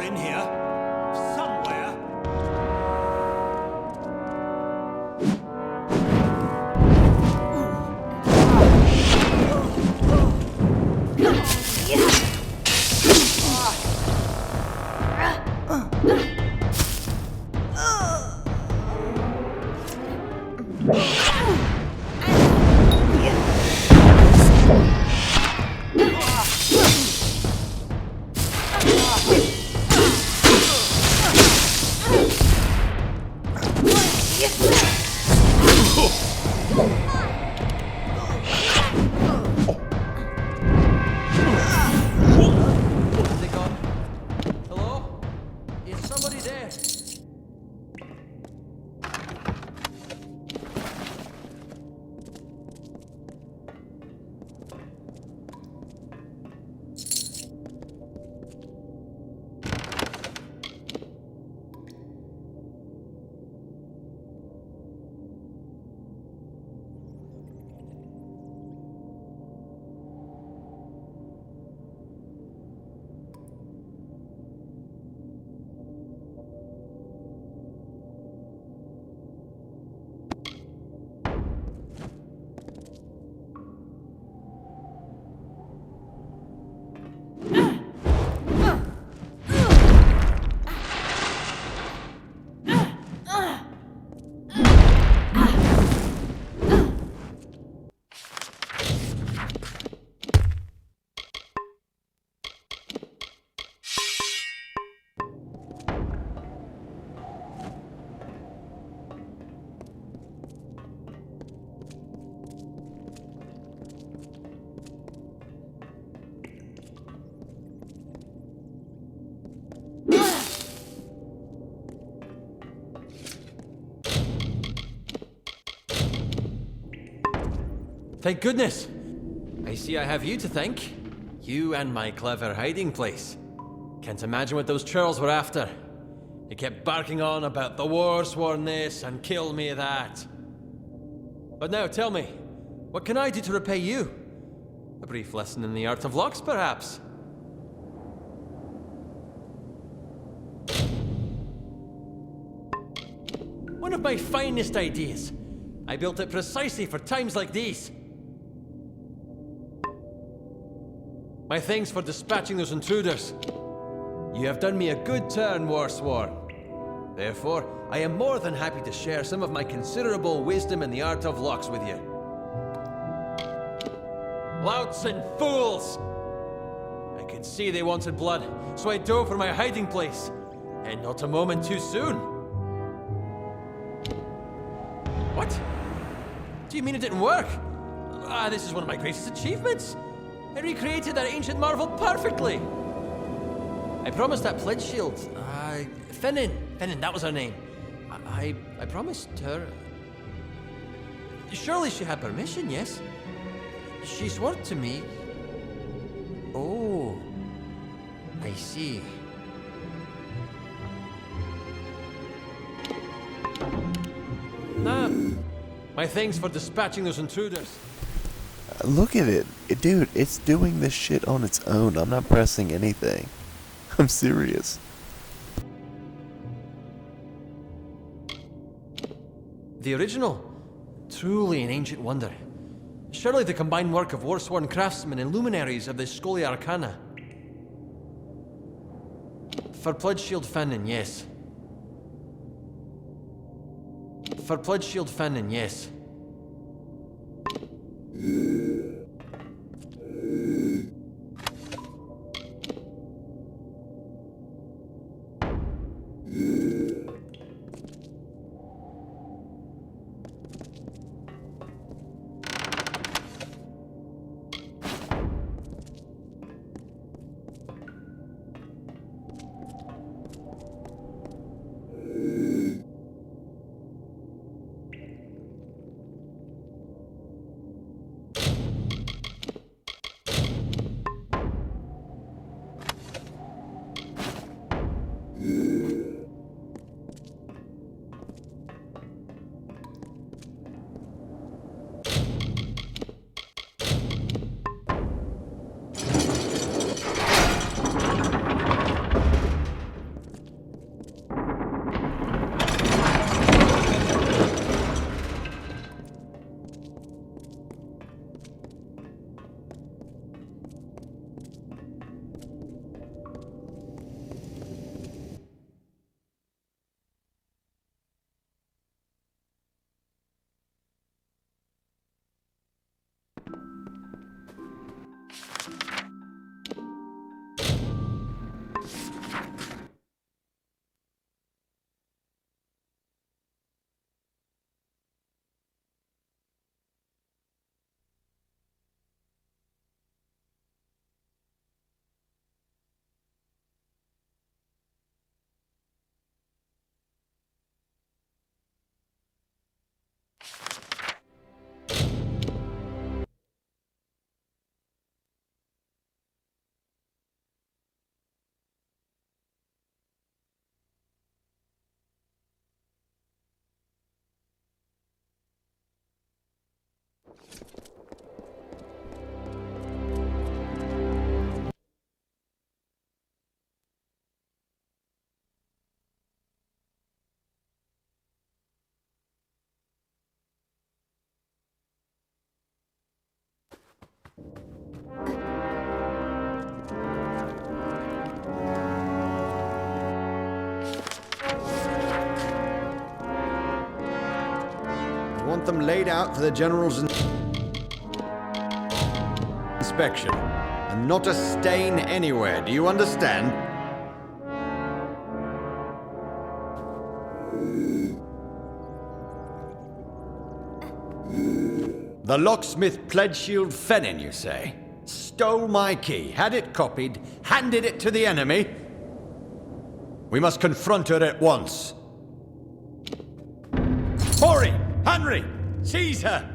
in here. Somewhere. Has it gone? Hello? Is somebody there? Thank goodness! I see I have you to thank. You and my clever hiding place. Can't imagine what those churls were after. They kept barking on about the war sworn this and kill me that. But now tell me, what can I do to repay you? A brief lesson in the art of locks, perhaps? One of my finest ideas. I built it precisely for times like these. My thanks for dispatching those intruders. You have done me a good turn, Warsworn. Therefore, I am more than happy to share some of my considerable wisdom in the art of locks with you. Louts and fools! I could see they wanted blood, so I dove for my hiding place. And not a moment too soon. What? Do you mean it didn't work? Ah, this is one of my greatest achievements. I recreated that ancient marvel perfectly. I promised that pledge shield. Finnan, that was her name. I promised her. Surely she had permission, yes? She swore to me. Oh, I see. My thanks for dispatching those intruders. Look at it. Dude, it's doing this shit on its own. I'm not pressing anything. I'm serious. The original? Truly an ancient wonder. Surely the combined work of war-sworn craftsmen and luminaries of the Scholia Arcana. For Pledge Shield Fannin, yes. For Pledge Shield Fannin, yes. want them laid out for the General's inspection. And not a stain anywhere, do you understand? The locksmith Pledgeshield Fennin, you say? Stole my key, had it copied, handed it to the enemy? We must confront her at once. Hori! Henry! Seize her!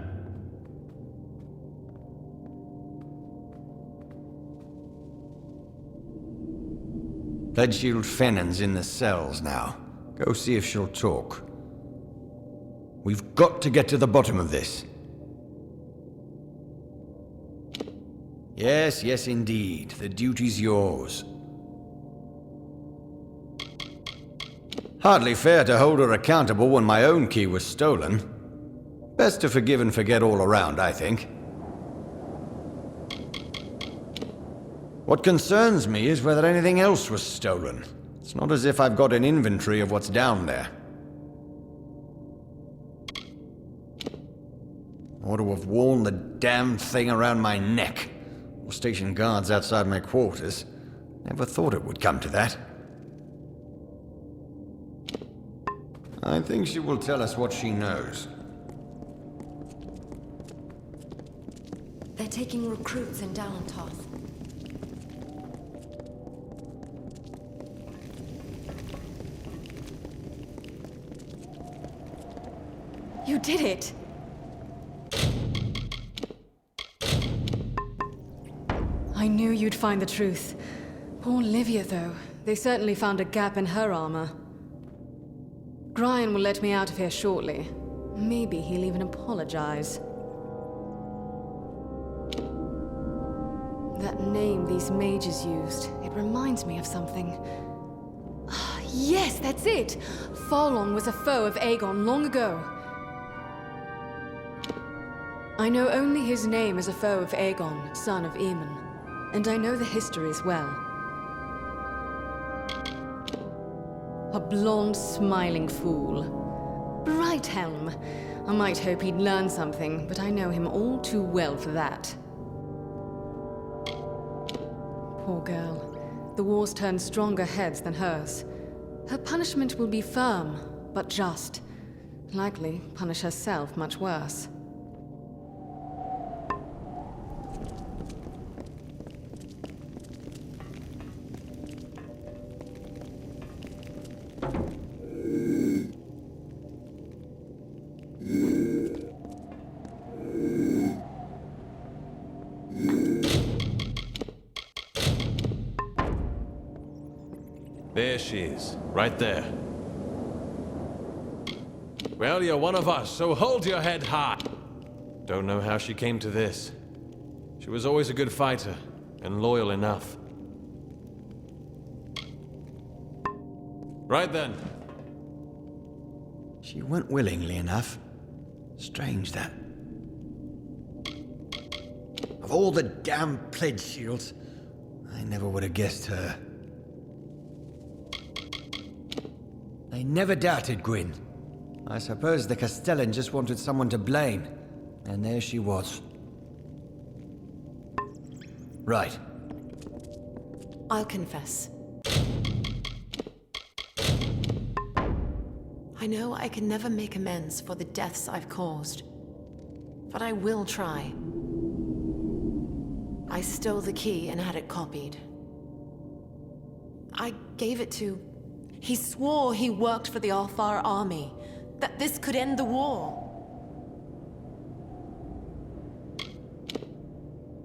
Pledgeshield Fennin's in the cells now. Go see if she'll talk. We've got to get to the bottom of this. Yes, yes indeed. The duty's yours. Hardly fair to hold her accountable when my own key was stolen. Best to forgive and forget all around, I think. What concerns me is whether anything else was stolen. It's not as if I've got an inventory of what's down there. Ought to have worn the damn thing around my neck. Or station guards outside my quarters. Never thought it would come to that. I think she will tell us what she knows. They're taking recruits in Dalantoth. You did it! I knew you'd find the truth. Poor Livia, though. They certainly found a gap in her armor. Brian will let me out of here shortly. Maybe he'll even apologize. That name these mages used, it reminds me of something. Yes, that's it! Farlong was a foe of Aegon long ago. I know only his name as a foe of Aegon, son of Aemon. And I know the histories well. A blonde, smiling fool. Bright Helm. I might hope he'd learn something, but I know him all too well for that. Poor girl. The war's turned stronger heads than hers. Her punishment will be firm, but just. Likely punish herself much worse. There she is, right there. Well, you're one of us, so hold your head high. Don't know how she came to this. She was always a good fighter, and loyal enough. Right then. She went willingly enough. Strange, that. Of all the damn pledge shields, I never would have guessed her. I never doubted Gwyn. I suppose the Castellan just wanted someone to blame. And there she was. Right. I'll confess. I know I can never make amends for the deaths I've caused. But I will try. I stole the key and had it copied. I gave it to... He swore he worked for the Alfar army, that this could end the war.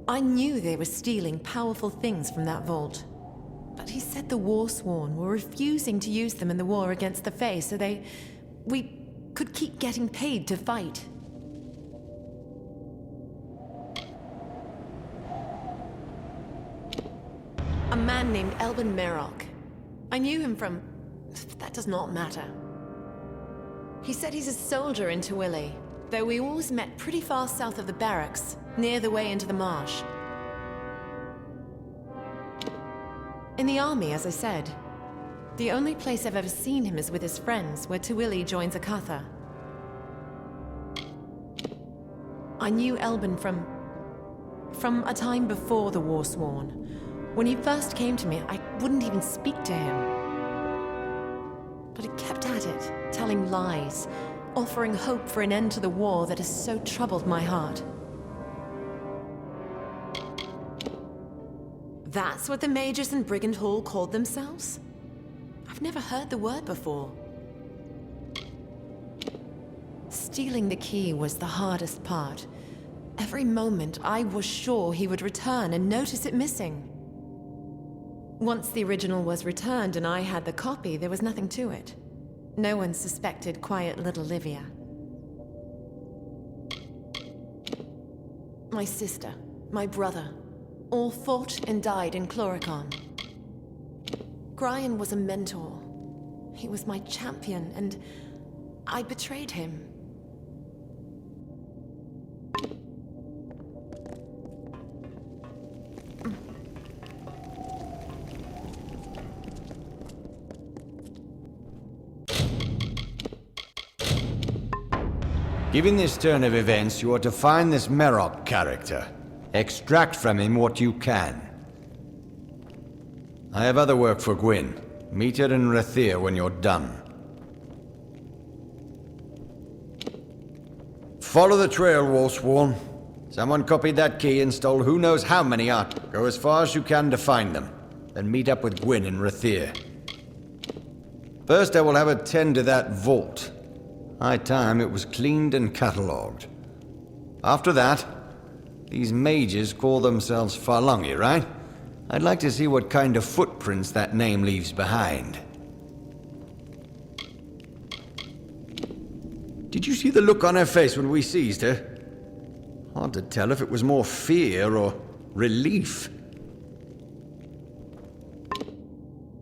I knew they were stealing powerful things from that vault. But he said the Warsworn were refusing to use them in the war against the Fae, so we could keep getting paid to fight. A man named Elben Merok. I knew him from... That does not matter. He said he's a soldier in Tawili, though we always met pretty far south of the barracks, near the way into the marsh. In the army, as I said. The only place I've ever seen him is with his friends, where Tawili joins Akatha. I knew Elbin from a time before the Warsworn. When he first came to me, I wouldn't even speak to him. But he kept at it, telling lies, offering hope for an end to the war that has so troubled my heart. That's what the mages in Brigand Hall called themselves? I've never heard the word before. Stealing the key was the hardest part. Every moment, I was sure he would return and notice it missing. Once the original was returned and I had the copy, there was nothing to it. No one suspected quiet little Livia. My sister, my brother, all fought and died in Chloricon. Grian was a mentor. He was my champion, and I betrayed him. Given this turn of events, you are to find this Merok character. Extract from him what you can. I have other work for Gwyn. Meet her in Rathir when you're done. Follow the trail, Warsworn. Someone copied that key and stole who knows how many art. Go as far as you can to find them. Then meet up with Gwyn in Rathir. First, I will have her tend to that vault. High time it was cleaned and catalogued. After that, these mages call themselves Farlungi, right? I'd like to see what kind of footprints that name leaves behind. Did you see the look on her face when we seized her? Hard to tell if it was more fear or relief.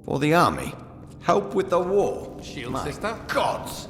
For the army? Help with the war? Shield, My sister? gods!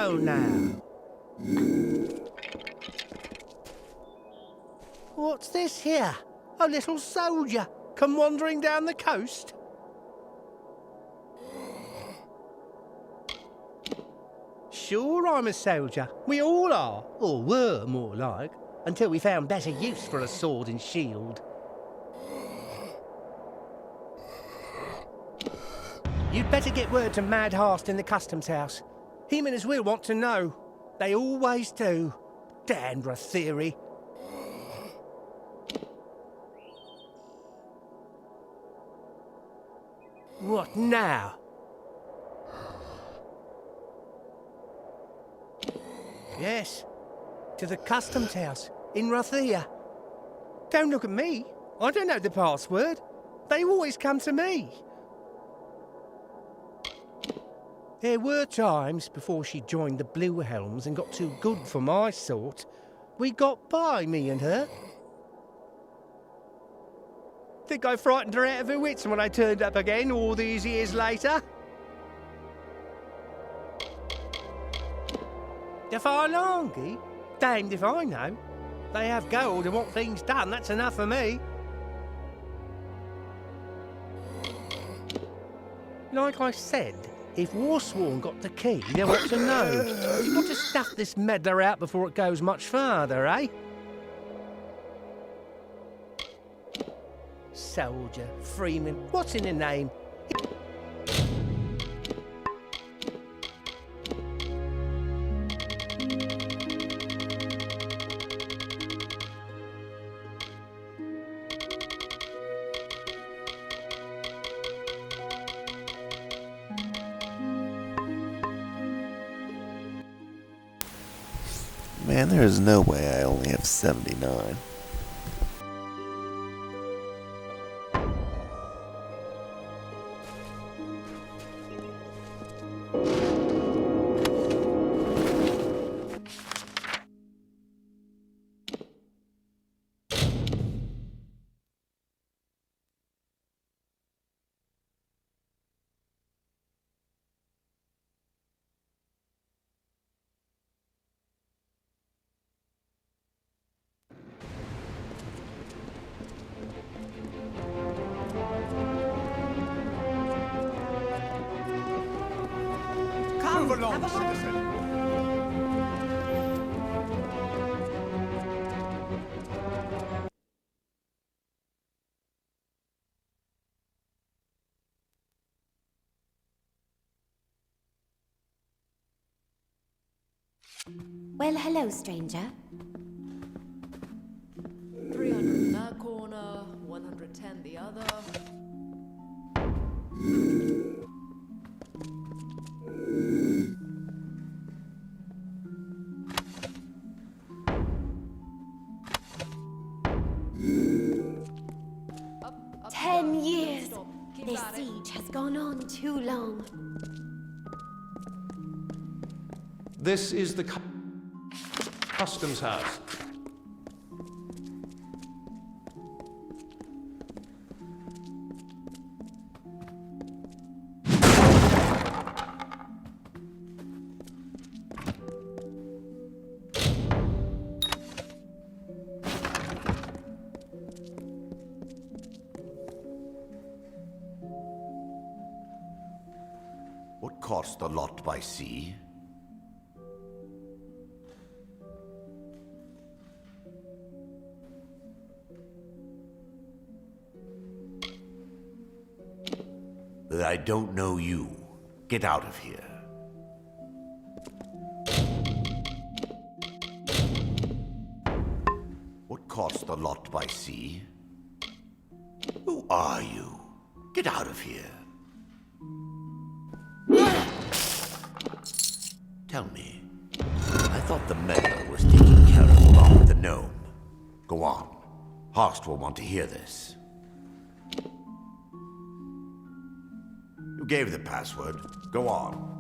go now. What's this here? A little soldier come wandering down the coast? Sure, I'm a soldier. We all are, or were more like, until we found better use for a sword and shield. You'd better get word to Mad Hast in the customs house. Him and his will want to know. They always do. Dandra theory. What now? Yes, to the customs house in Rathia. Don't look at me. I don't know the password. They always come to me. There were times before she joined the Blue Helms and got too good for my sort. We got by, me and her. Think I frightened her out of her wits when I turned up again all these years later? The Farlangi? Damned if I know. They have gold and want things done, that's enough for me. Like I said, if Warsworn got the key, they'll want to know. You've got to stuff this meddler out before it goes much farther, eh? Soldier, Freeman, what's in the name? Man, there is no way I only have 79. Move along, citizen. Well, hello, stranger. 300 in that corner, 110 the other. Up, 10 down, years! stop. Keep This at it. siege has gone on too long. This is the customs house. What cost the lot by sea? I don't know you. Get out of here. What cost the lot by sea? Who are you? Get out of here. Tell me, I thought the meddler was taking care of along with the gnome. Go on. Hast will want to hear this. You gave the password. Go on.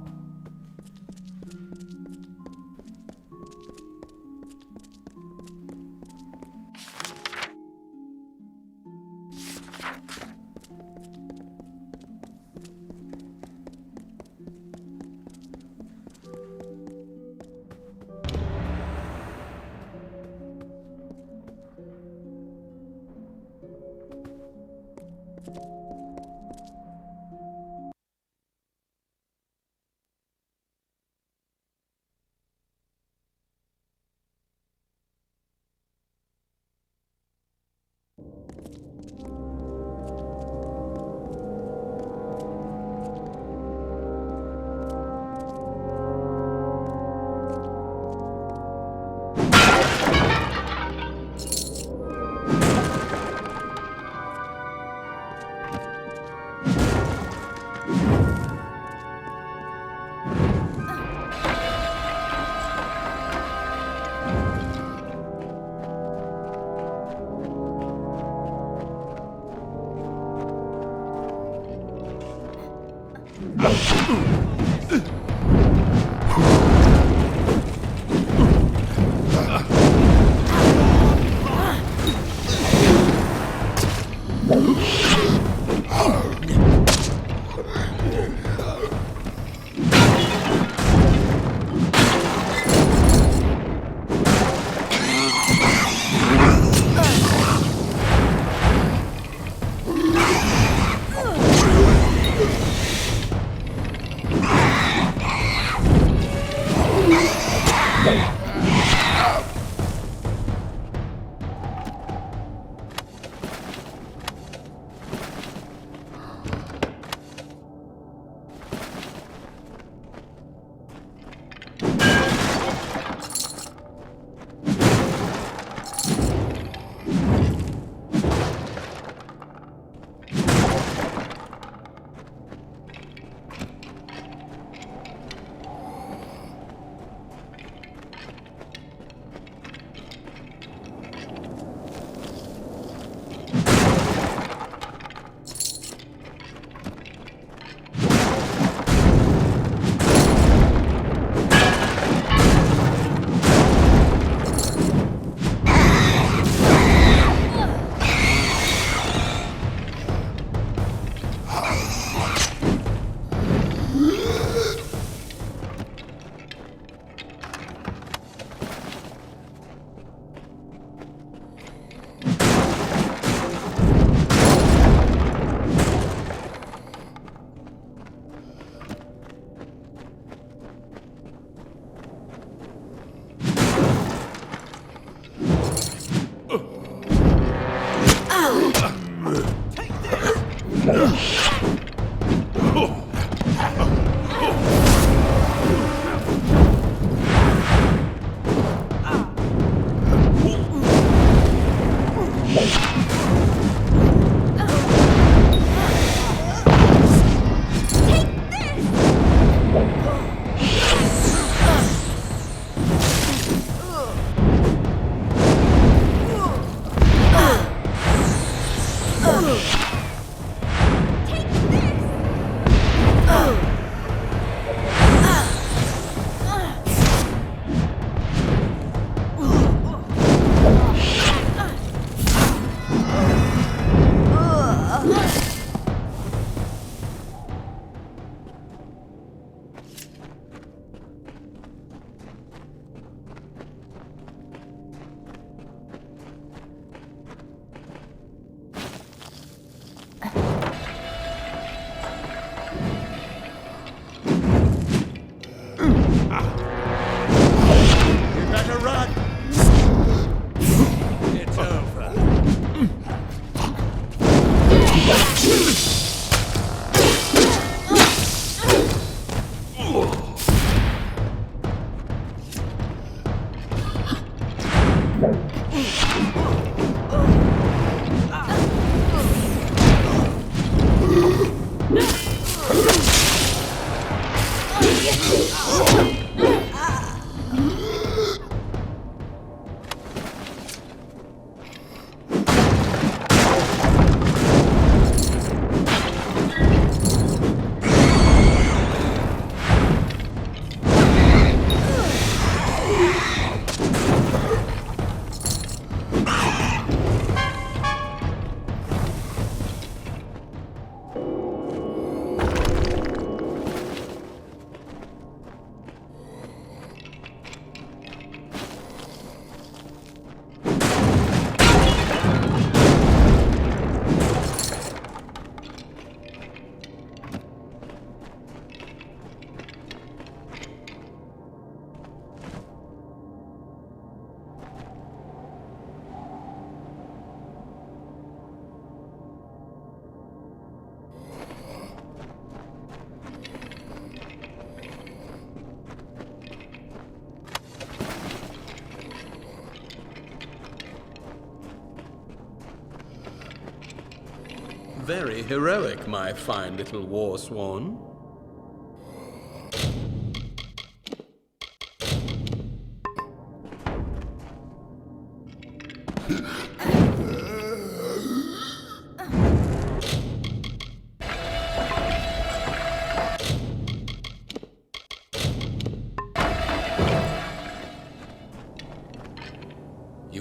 Very heroic, my fine little war swan.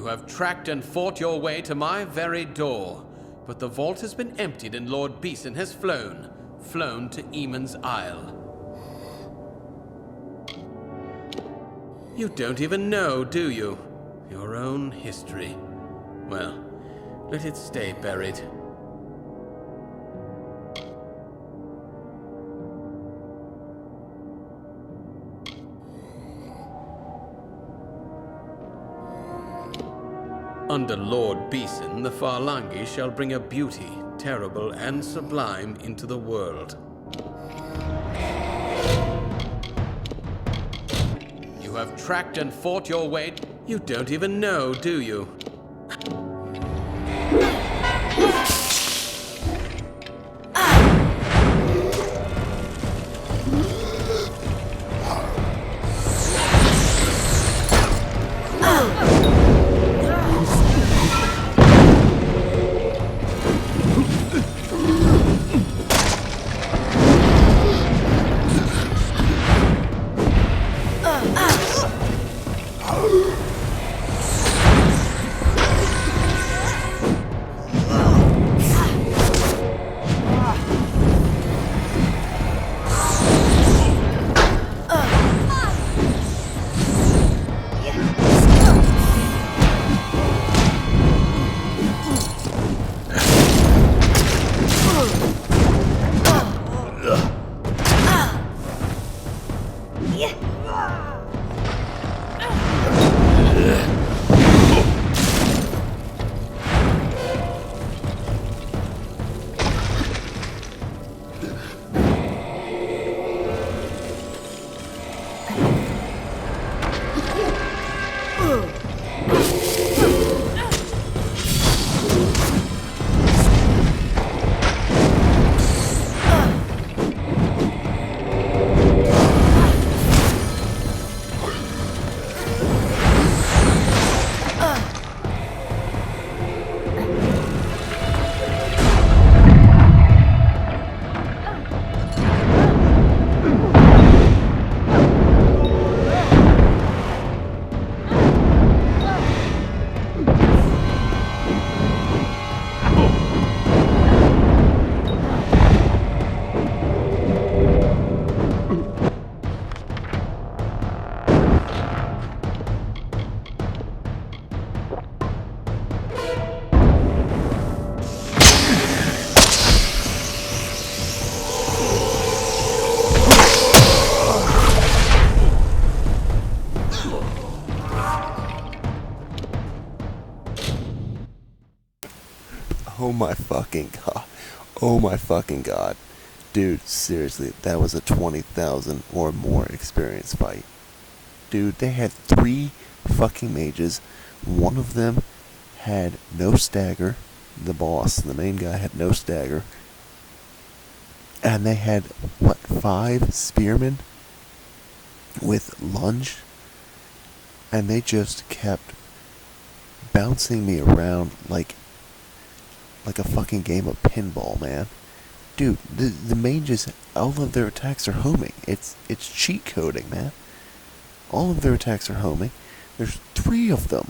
You have tracked and fought your way to my very door, but the vault has been emptied and Lord Beeson has flown to Eamon's Isle. You don't even know, do you? Your own history. Well, let it stay buried. Under Lord Beeson, the Farlangi shall bring a beauty, terrible and sublime, into the world. You have tracked and fought your way. You don't even know, do you? Oh my fucking god. Oh my fucking god. Dude, seriously, that was a 20,000 or more experience fight. Dude, they had 3 fucking mages. One of them had no stagger. The boss, the main guy, had no stagger. And they had, what, 5 spearmen with lunge? And they just kept bouncing me around like a fucking game of pinball, man. Dude, the mages, all of their attacks are homing. It's cheat coding, man. All of their attacks are homing. There's 3 of them.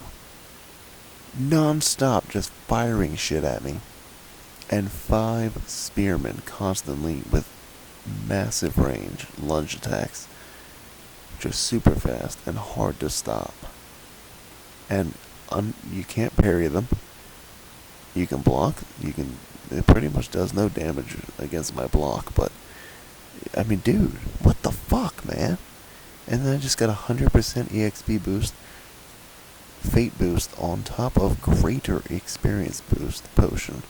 Non-stop just firing shit at me. And 5 spearmen constantly with massive range lunge attacks. Just super fast and hard to stop. And you can't parry them. You can block. It pretty much does no damage against my block, but I mean, dude, what the fuck, man? And then I just got 100% EXP boost, fate boost on top of greater experience boost potion.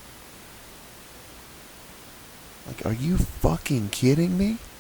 Like, are you fucking kidding me?